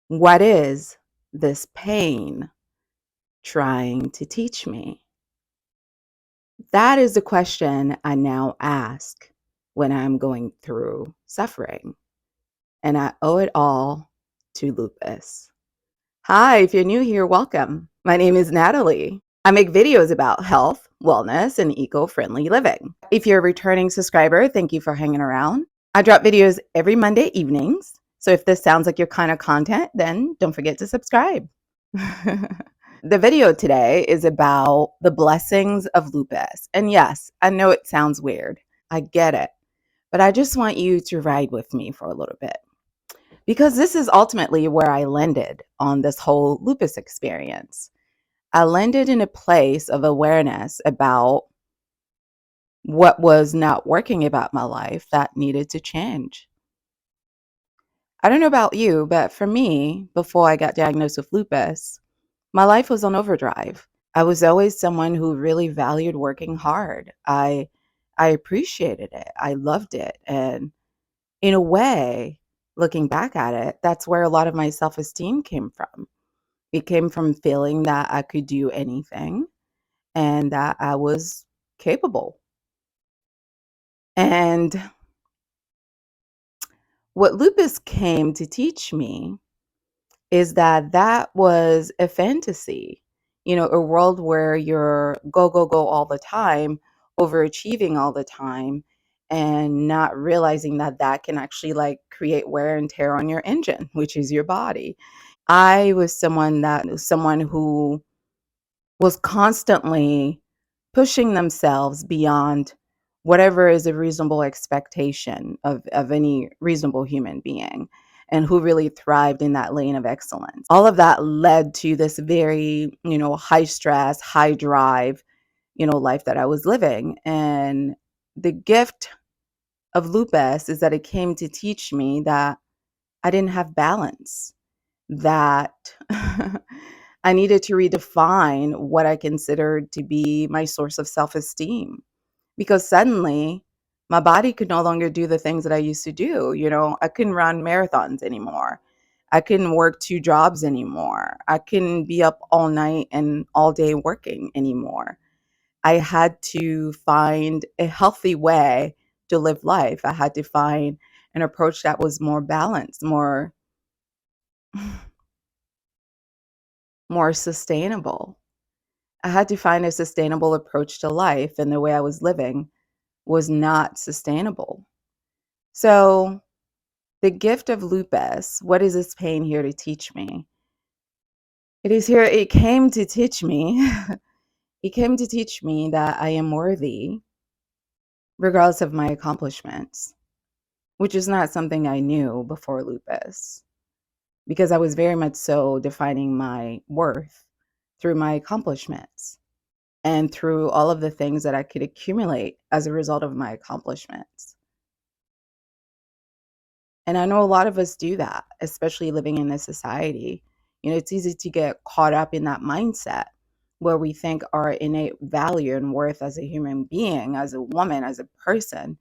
What is this pain trying to teach me? That is the question I now ask when I'm going through suffering, and I owe it all to lupus. Hi, if you're new here, welcome. My name is Natalie. I make videos about health, wellness, and eco-friendly living. If you're a returning subscriber, thank you for hanging around. I drop videos every Monday evenings, so if this sounds like your kind of content, then don't forget to subscribe. The video today is about the blessings of lupus. And yes, I know it sounds weird. I get it. But I just want you to ride with me for a little bit because this is ultimately where I landed on this whole lupus experience. I landed in a place of awareness about what was not working about my life that needed to change. I don't know about you, but for me, before I got diagnosed with lupus, my life was on overdrive. I was always someone who really valued working hard. I appreciated it. I loved it. And in a way, looking back at it, that's where a lot of my self-esteem came from. It came from feeling that I could do anything and that I was capable. And what lupus came to teach me is that that was a fantasy, a world where you're go, go, go all the time, overachieving all the time, and not realizing that that can actually like create wear and tear on your engine, which is your body. I was someone who was constantly pushing themselves beyond whatever is a reasonable expectation of any reasonable human being and who really thrived in that lane of excellence. All of that led to this very, high stress, high drive, life that I was living. And the gift of lupus is that it came to teach me that I didn't have balance, that I needed to redefine what I considered to be my source of self-esteem because suddenly my body could no longer do the things that I used to do. I couldn't run marathons anymore. I couldn't work two jobs anymore. I couldn't be up all night and all day working anymore. I had to find a healthy way to live life. I had to find an approach that was more balanced, more sustainable. I had to find a sustainable approach to life, and the way I was living was not sustainable. So, the gift of lupus, what is this pain here to teach me? It came to teach me, it came to teach me that I am worthy regardless of my accomplishments, which is not something I knew before lupus because I was very much so defining my worth through my accomplishments and through all of the things that I could accumulate as a result of my accomplishments. And I know a lot of us do that, especially living in this society. It's easy to get caught up in that mindset where we think our innate value and worth as a human being, as a woman, as a person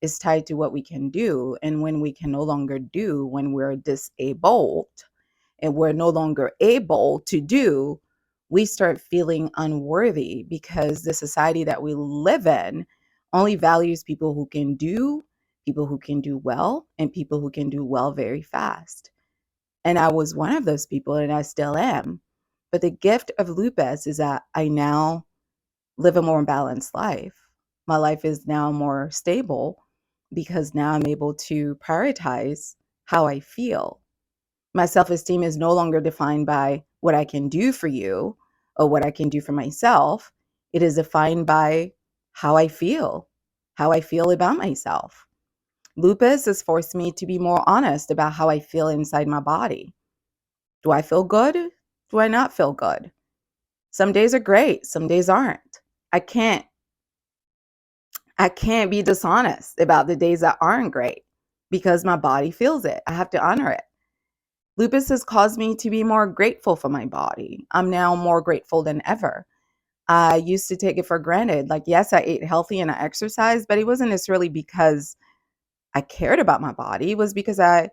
is tied to what we can do. And when we can no longer do, when we're disabled and we're no longer able to do, we start feeling unworthy because the society that we live in only values people who can do, people who can do well, and people who can do well very fast. And I was one of those people, and I still am. But the gift of lupus is that I now live a more balanced life. My life is now more stable because now I'm able to prioritize how I feel. My self-esteem is no longer defined by what I can do for you or what I can do for myself. It is defined by how I feel about myself. Lupus has forced me to be more honest about how I feel inside my body. Do I feel good? Do I not feel good? Some days are great, some days aren't. I can't I can't be dishonest about the days that aren't great because my body feels it. I have to honor it. Lupus has caused me to be more grateful for my body. I'm now more grateful than ever. I used to take it for granted. Like, yes, I ate healthy and I exercised, but it wasn't necessarily because I cared about my body. It was because I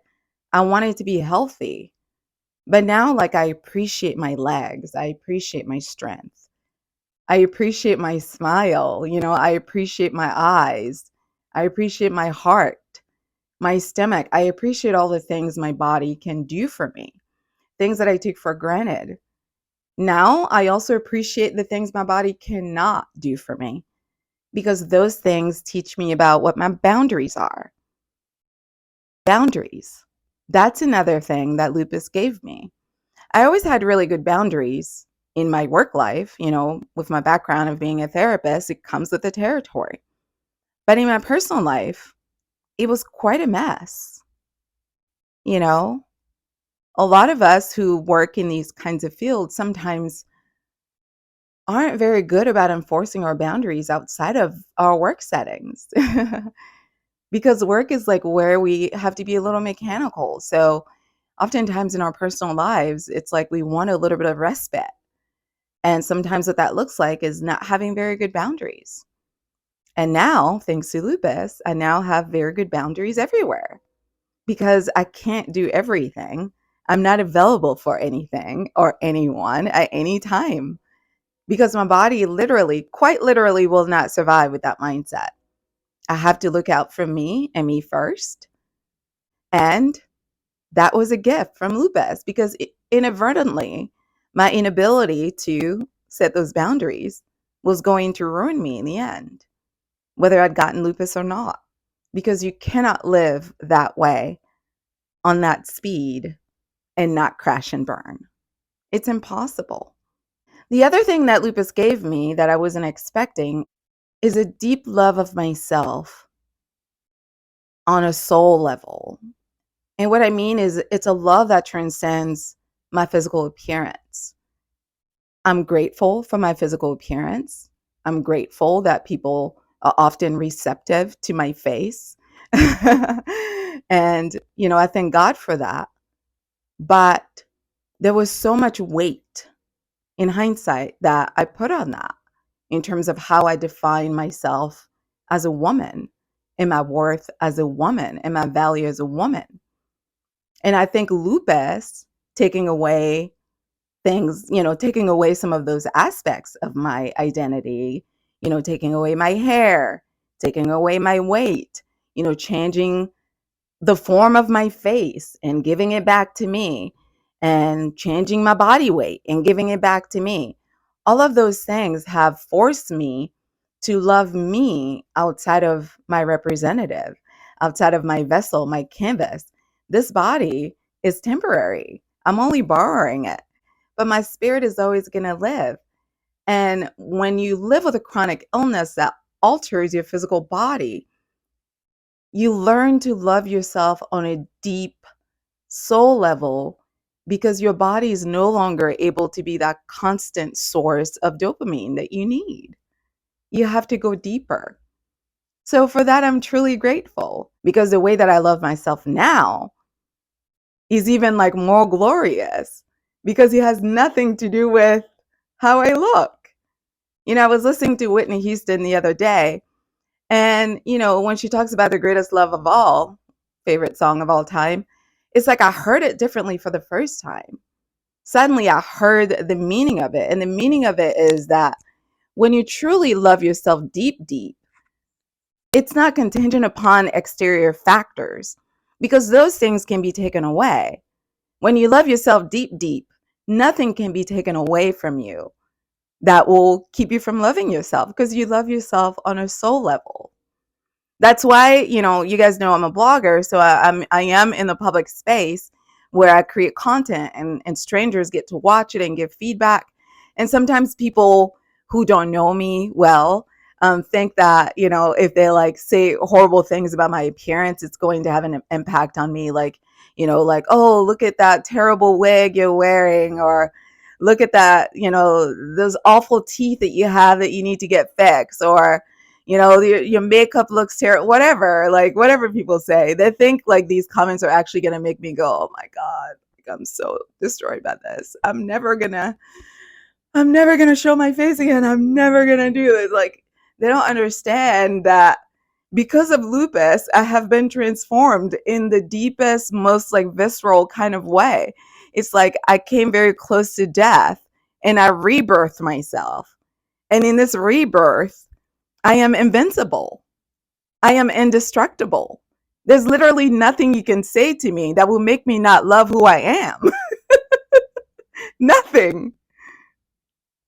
wanted to be healthy. But now, like, I appreciate my legs. I appreciate my strength. I appreciate my smile. I appreciate my eyes. I appreciate my heart, my stomach. I appreciate all the things my body can do for me, things that I take for granted. Now, I also appreciate the things my body cannot do for me because those things teach me about what my boundaries are. Boundaries. That's another thing that lupus gave me. I always had really good boundaries in my work life, with my background of being a therapist, it comes with the territory. But in my personal life, it was quite a mess. You know, a lot of us who work in these kinds of fields sometimes aren't very good about enforcing our boundaries outside of our work settings. Because work is like where we have to be a little mechanical. So oftentimes in our personal lives, it's like we want a little bit of respite. And sometimes what that looks like is not having very good boundaries. And now, thanks to lupus, I now have very good boundaries everywhere because I can't do everything. I'm not available for anything or anyone at any time because my body literally, quite literally, will not survive with that mindset. I have to look out for me and me first. And that was a gift from lupus because inadvertently, my inability to set those boundaries was going to ruin me in the end, whether I'd gotten lupus or not, because you cannot live that way on that speed and not crash and burn. It's impossible. The other thing that lupus gave me that I wasn't expecting is a deep love of myself on a soul level. And what I mean is, it's a love that transcends my physical appearance. I'm grateful for my physical appearance. I'm grateful that people are often receptive to my face. And, I thank God for that. But there was so much weight in hindsight that I put on that in terms of how I define myself as a woman and my worth as a woman and my value as a woman. And I think lupus taking away things, taking away some of those aspects of my identity, taking away my hair, taking away my weight, changing the form of my face and giving it back to me, and changing my body weight and giving it back to me. All of those things have forced me to love me outside of my representative, outside of my vessel, my canvas. This body is temporary. I'm only borrowing it, but my spirit is always going to live. And when you live with a chronic illness that alters your physical body, you learn to love yourself on a deep soul level because your body is no longer able to be that constant source of dopamine that you need. You have to go deeper. So for that, I'm truly grateful because the way that I love myself now is even like more glorious because it has nothing to do with how I look. I was listening to Whitney Houston the other day, and, when she talks about the greatest love of all, favorite song of all time, it's like I heard it differently for the first time. Suddenly I heard the meaning of it. And the meaning of it is that when you truly love yourself deep, deep, it's not contingent upon exterior factors because those things can be taken away. When you love yourself deep, deep, nothing can be taken away from you that will keep you from loving yourself because you love yourself on a soul level. That's why, you guys know I'm a blogger, so I am in the public space where I create content and strangers get to watch it and give feedback. And sometimes people who don't know me well think that, if they like say horrible things about my appearance, it's going to have an impact on me. Like, like, oh, look at that terrible wig you're wearing, or look at that, those awful teeth that you have that you need to get fixed, or your makeup looks terrible, whatever, like whatever people say. They think like these comments are actually going to make me go, oh my God, like, I'm so destroyed by this. I'm never going to show my face again. I'm never going to do this. Like, they don't understand that because of lupus, I have been transformed in the deepest, most like visceral kind of way. It's like I came very close to death and I rebirthed myself. And in this rebirth, I am invincible. I am indestructible. There's literally nothing you can say to me that will make me not love who I am. Nothing.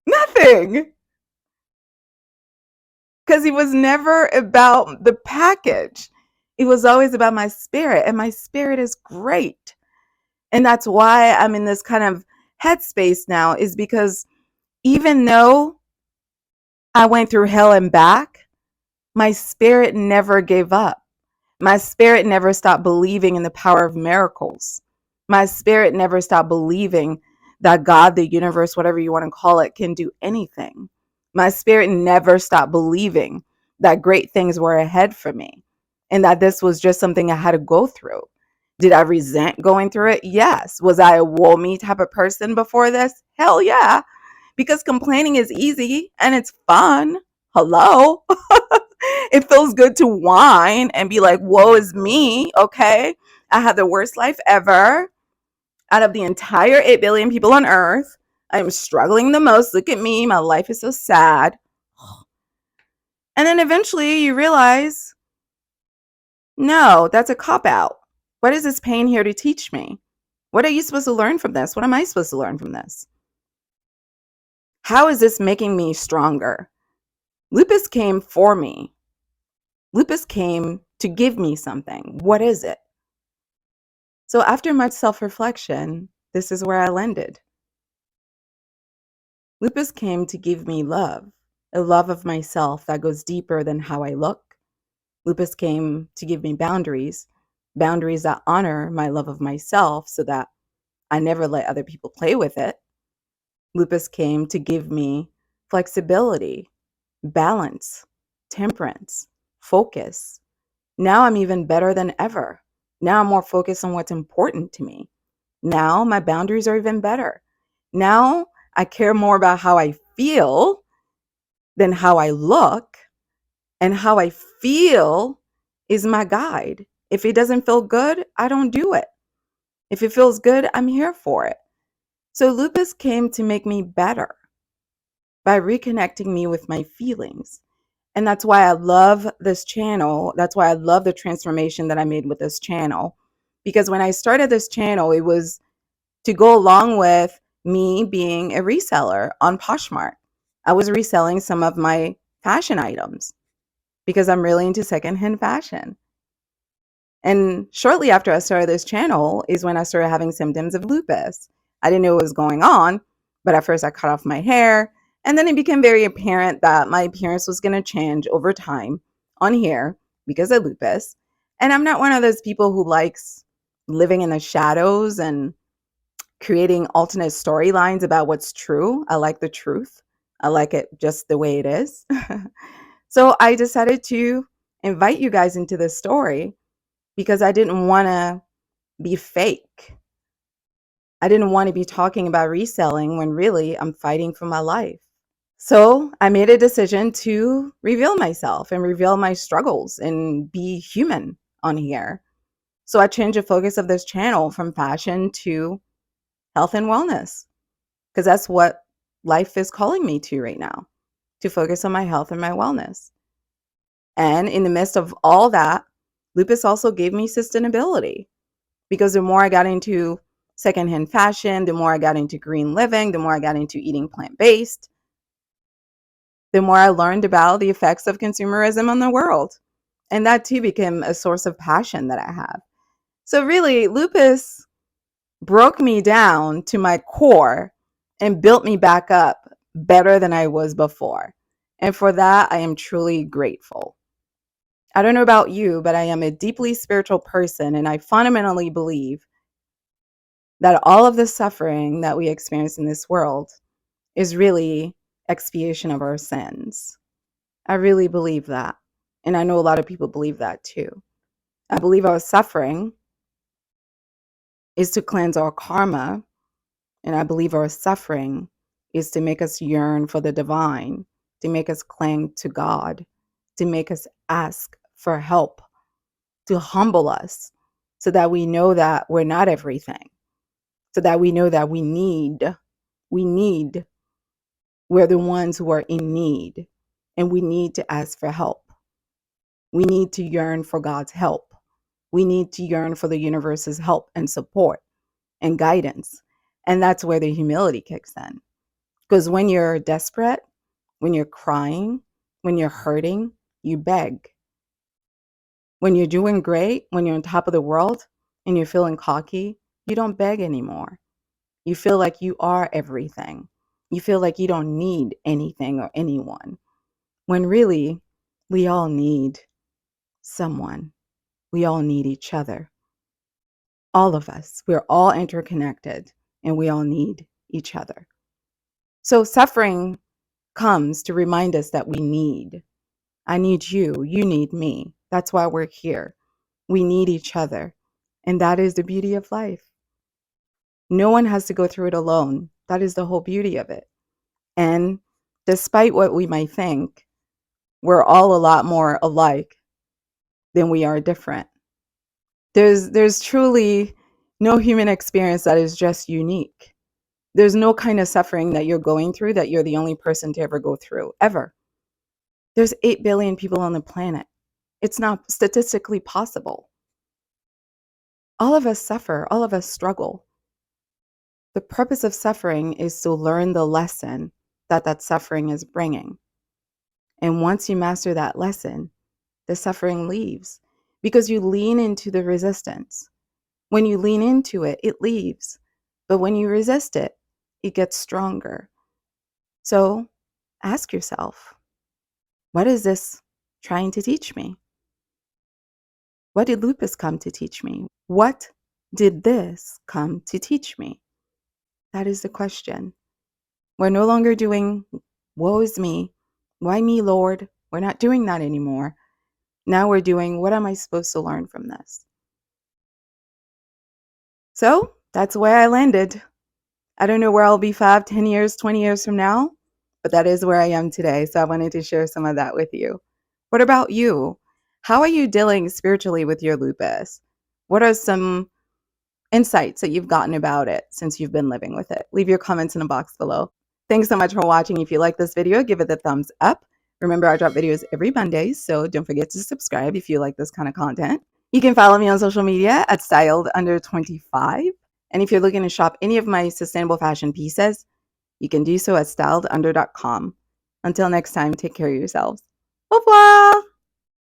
Nothing. Because it was never about the package. It was always about my spirit, and my spirit is great. And that's why I'm in this kind of headspace now, is because even though I went through hell and back, my spirit never gave up. My spirit never stopped believing in the power of miracles. My spirit never stopped believing that God, the universe, whatever you want to call it, can do anything. My spirit never stopped believing that great things were ahead for me and that this was just something I had to go through. Did I resent going through it? Yes. Was I a woe me type of person before this? Hell yeah. Because complaining is easy and it's fun. Hello. It feels good to whine and be like, woe is me. Okay. I had the worst life ever out of the entire 8 billion people on earth. I am struggling the most. Look at me. My life is so sad. And then eventually you realize, no, that's a cop out. What is this pain here to teach me? What are you supposed to learn from this? What am I supposed to learn from this? How is this making me stronger? Lupus came for me. Lupus came to give me something. What is it? So after much self-reflection, this is where I landed. Lupus came to give me love, a love of myself that goes deeper than how I look. Lupus came to give me boundaries, boundaries that honor my love of myself so that I never let other people play with it. Lupus came to give me flexibility, balance, temperance, focus. Now I'm even better than ever. Now I'm more focused on what's important to me. Now my boundaries are even better. Now I care more about how I feel than how I look. And how I feel is my guide. If it doesn't feel good, I don't do it. If it feels good, I'm here for it. So Lupus came to make me better by reconnecting me with my feelings. And that's why I love this channel. That's why I love the transformation that I made with this channel. Because when I started this channel, it was to go along with me being a reseller on Poshmark. I was reselling some of my fashion items because I'm really into secondhand fashion. And shortly after I started this channel is when I started having symptoms of lupus. I didn't know what was going on, but at first I cut off my hair. And then it became very apparent that my appearance was going to change over time on here because of lupus. And I'm not one of those people who likes living in the shadows and creating alternate storylines about what's true. I like the truth. I like it just the way it is. So I decided to invite you guys into this story because I didn't want to be fake. I didn't want to be talking about reselling when really I'm fighting for my life. So I made a decision to reveal myself and reveal my struggles and be human on here. So I changed the focus of this channel from fashion to health and wellness because that's what life is calling me to right now, to focus on my health and my wellness. And in the midst of all that, lupus also gave me sustainability because the more I got into secondhand fashion, the more I got into green living, the more I got into eating plant-based, the more I learned about the effects of consumerism on the world. And that too became a source of passion that I have. So really, lupus broke me down to my core and built me back up better than I was before. And for that, I am truly grateful. I don't know about you, but I am a deeply spiritual person, and I fundamentally believe that all of the suffering that we experience in this world is really expiation of our sins. I really believe that. And I know a lot of people believe that too. I believe our suffering is to cleanse our karma. And I believe our suffering is to make us yearn for the divine, to make us cling to God, to make us ask for help, to humble us so that we know that we're not everything. so that we know that we need, we're the ones who are in need, and we need to ask for help. We need to yearn for God's help. We need to yearn for the universe's help and support and guidance. And that's where the humility kicks in. Because when you're desperate, when you're crying, when you're hurting, you beg. When you're doing great, when you're on top of the world and you're feeling cocky, you don't beg anymore. You feel like you are everything. You feel like you don't need anything or anyone. When really, we all need someone. We all need each other. All of us. We're all interconnected and we all need each other. So suffering comes to remind us that we need. I need you. You need me. That's why we're here. We need each other. And that is the beauty of life. No one has to go through it alone. That is the whole beauty of it. And despite what we might think, we're all a lot more alike than we are different. There's truly no human experience that is just unique. There's no kind of suffering that you're going through that you're the only person to ever go through, ever. There's 8 billion people on the planet. It's not statistically possible. All of us suffer, all of us struggle. The purpose of suffering is to learn the lesson that that suffering is bringing. And once you master that lesson, the suffering leaves because you lean into the resistance. When you lean into it, it leaves. But when you resist it, it gets stronger. So ask yourself, what is this trying to teach me? What did lupus come to teach me? What did this come to teach me? That is the question. We're no longer doing, woe is me. Why me, Lord? We're not doing that anymore. Now we're doing, what am I supposed to learn from this? So that's where I landed. I don't know where I'll be 5, 10 years, 20 years from now, but that is where I am today. So I wanted to share some of that with you. What about you? How are you dealing spiritually with your lupus? What are some insights that you've gotten about it since you've been living with it? Leave your comments in the box below. Thanks so much for watching. If you like this video, give it the thumbs up. Remember, I drop videos every Monday, so don't forget to subscribe if you like this kind of content. You can follow me on social media at styledunder25. And if you're looking to shop any of my sustainable fashion pieces, you can do so at styledunder.com. Until next time, take care of yourselves. Au revoir!